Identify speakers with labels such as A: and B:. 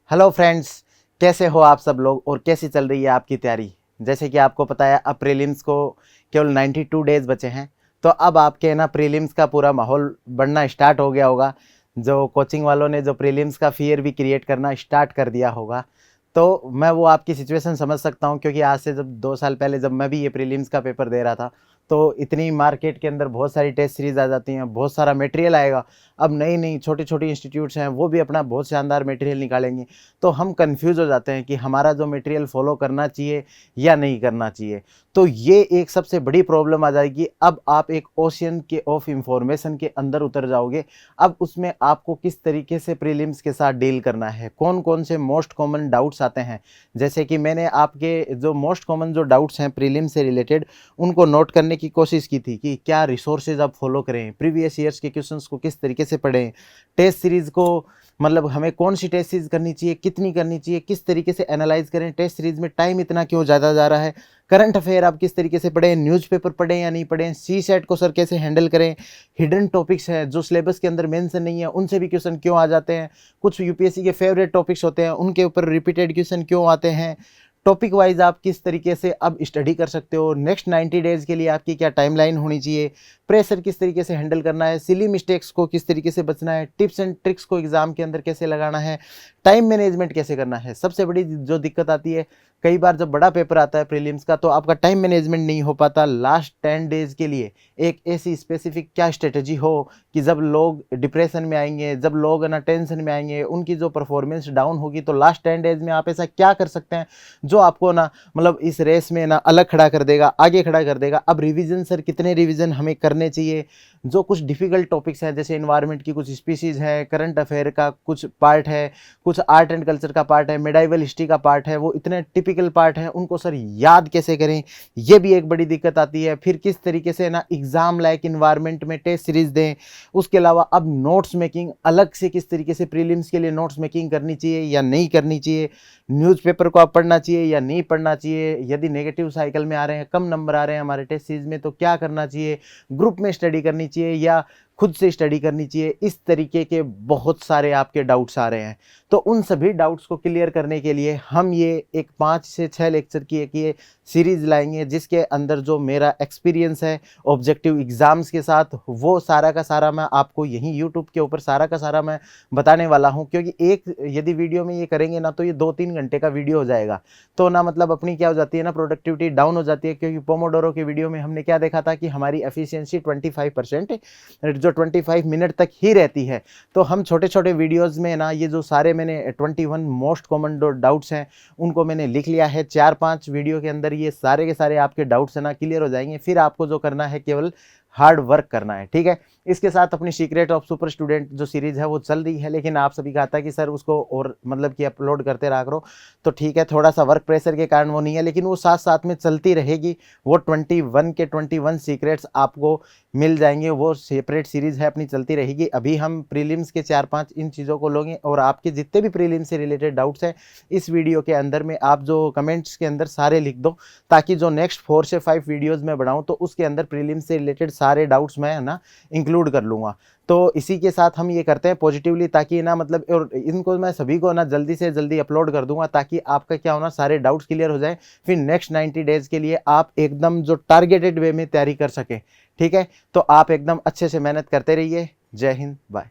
A: Hello friends, कैसे हो आप सब लोग और कैसी चल रही है आपकी तैयारी। जैसे कि आपको पता है अब प्रीलिम्स को केवल 92 डेज बचे हैं। तो अब आपके ना प्रीलिम्स का पूरा माहौल बनना स्टार्ट हो गया होगा। जो कोचिंग वालों ने जो प्रीलिम्स का फियर भी क्रिएट करना स्टार्ट कर दिया होगा। तो मैं वो आपकी सिचुएशन समझ सकता हूँ, क्योंकि आज से जब 2 साल पहले जब मैं भी ये प्रीलिम्स का पेपर दे रहा था तो इतनी मार्केट के अंदर बहुत सारी टेस्ट सीरीज आ जाती हैं, बहुत सारा मटेरियल आएगा। अब नई नई छोटी छोटी इंस्टीट्यूट्स हैं, वो भी अपना बहुत शानदार मटेरियल निकालेंगे। तो हम कंफ्यूज हो जाते हैं कि हमारा जो मटेरियल फॉलो करना चाहिए या नहीं करना चाहिए। तो ये एक सबसे बड़ी प्रॉब्लम आ जाएगी। अब आप एक ओशियन के ऑफ इंफॉर्मेशन के अंदर उतर जाओगे। अब उसमें आपको किस तरीके से प्रीलिम्स के साथ डील करना है, कौन कौन से मोस्ट कॉमन डाउट्स आते हैं। जैसे कि मैंने आपके जो मोस्ट कॉमन जो डाउट्स हैं प्रीलिम्स से रिलेटेड, उनको नोट करने की कोशिश की थी कि क्या रिसोर्सेज आप फॉलो करें, प्रीवियस ईयर्स के क्वेश्चंस को किस तरीके से पढ़ें, टेस्ट सीरीज़ को मतलब हमें कौन सी टेस्ट सीरीज करनी चाहिए, कितनी करनी चाहिए, किस तरीके से एनालाइज करें, टेस्ट सीरीज में टाइम इतना क्यों ज़्यादा जा रहा है, करंट अफेयर आप किस तरीके से पढ़ें, न्यूज़पेपर पढ़ें या नहीं पढ़ें, सी सेट को सर कैसे हैंडल करें, हिडन टॉपिक्स हैं जो सिलेबस के अंदर मेंशन नहीं है उनसे भी क्वेश्चन क्यों आ जाते हैं, कुछ यूपीएससी के फेवरेट टॉपिक्स होते हैं उनके ऊपर रिपीटेड क्वेश्चन क्यों आते हैं, टॉपिक वाइज आप किस तरीके से अब स्टडी कर सकते हो, नेक्स्ट 90 डेज़ के लिए आपकी क्या टाइमलाइन होनी चाहिए, प्रेशर किस तरीके से हैंडल करना है, सिली मिस्टेक्स को किस तरीके से बचना है, टिप्स एंड ट्रिक्स को एग्जाम के अंदर कैसे लगाना है, टाइम मैनेजमेंट कैसे करना है। सबसे बड़ी जो दिक्कत आती है, कई बार जब बड़ा पेपर आता है प्रीलिम्स का तो आपका टाइम मैनेजमेंट नहीं हो पाता। लास्ट 10 डेज के लिए एक ऐसी स्पेसिफिक क्या स्ट्रेटजी हो कि जब लोग डिप्रेशन में आएंगे, जब लोग ना टेंशन में आएंगे, उनकी जो परफॉर्मेंस डाउन होगी, तो लास्ट 10 डेज में आप ऐसा क्या कर सकते हैं जो आपको ना मतलब इस रेस में ना अलग खड़ा कर देगा, आगे खड़ा कर देगा। अब रिवीजन सर कितने रिवीजन हमें करने चाहिए, जो कुछ डिफिकल्ट टॉपिक्स हैं जैसे इन्वायरमेंट की कुछ स्पीशीज़ है, करंट अफेयर का कुछ पार्ट है, कुछ आर्ट एंड कल्चर का पार्ट है, मेडाइवल हिस्ट्री का पार्ट है, वो इतने टिपिकल पार्ट हैं, उनको सर याद कैसे करें, ये भी एक बड़ी दिक्कत आती है। फिर किस तरीके से ना एग्जाम लाइक इन्वायरमेंट में टेस्ट सीरीज दें। उसके अलावा अब नोट्स मेकिंग अलग से किस तरीके से प्रीलिम्स के लिए नोट्स मेकिंग करनी चाहिए या नहीं करनी चाहिए, न्यूज़पेपर को आप पढ़ना चाहिए या नहीं पढ़ना चाहिए, यदि नेगेटिव साइकिल में आ रहे हैं, कम नंबर आ रहे हैं हमारे टेस्ट सीरीज में तो क्या करना चाहिए, ग्रुप में स्टडी करनी चाहिए या खुद से स्टडी करनी चाहिए। इस तरीके के बहुत सारे आपके डाउट्स आ रहे हैं। तो उन सभी डाउट्स को क्लियर करने के लिए हम ये एक 5 से 6 लेक्चर की एक ये सीरीज़ लाएंगे, जिसके अंदर जो मेरा एक्सपीरियंस है ऑब्जेक्टिव एग्ज़ाम्स के साथ, वो सारा का सारा मैं आपको यहीं यूट्यूब के ऊपर सारा का सारा मैं बताने वाला हूँ। क्योंकि एक यदि वीडियो में ये करेंगे ना तो ये 2-3 घंटे का वीडियो हो जाएगा, तो ना मतलब अपनी क्या हो जाती है ना, प्रोडक्टिविटी डाउन हो जाती है। क्योंकि पोमोडोरो के वीडियो में हमने क्या देखा था कि हमारी एफिशिएंसी 25% जो 25 मिनट तक ही रहती है। तो हम छोटे छोटे वीडियोज़ में ना ये जो सारे मैंने 21 मोस्ट कॉमन डाउट्स हैं उनको मैंने लिख लिया है। 4-5 वीडियो के अंदर ये सारे के सारे आपके डाउट्स है ना क्लियर हो जाएंगे। फिर आपको जो करना है केवल हार्ड वर्क करना है, ठीक है। इसके साथ अपनी सीक्रेट ऑफ सुपर स्टूडेंट जो सीरीज़ है वो चल रही है, लेकिन आप सभी का था कि सर उसको और मतलब कि अपलोड करते रहा करो। तो ठीक है, थोड़ा सा वर्क प्रेशर के कारण वो नहीं है, लेकिन वो साथ साथ में चलती रहेगी। वो 21 के 21 सीक्रेट्स आपको मिल जाएंगे, वो सेपरेट सीरीज़ है अपनी, चलती रहेगी। अभी हम प्रीलिम्स के 4-5 इन चीज़ों को लोगे, और आपके जितने भी प्रीलिम्स से रिलेटेड डाउट्स हैं इस वीडियो के अंदर में आप जो कमेंट्स के अंदर सारे लिख दो, ताकि जो नेक्स्ट 4 से 5 वीडियोज़ में बनाऊँ तो उसके अंदर प्रीलिम्स से रिलेटेड सारे डाउट्स मैं ना इंक्लूड कर लूँगा। तो इसी के साथ हम ये करते हैं पॉजिटिवली, ताकि ना मतलब और इनको मैं सभी को ना जल्दी से जल्दी अपलोड कर दूंगा, ताकि आपका क्या होना सारे डाउट्स क्लियर हो जाए। फिर नेक्स्ट 90 डेज़ के लिए आप एकदम जो टारगेटेड वे में तैयारी कर सकें, ठीक है। तो आप एकदम अच्छे से मेहनत करते रहिए। जय हिंद, बाय।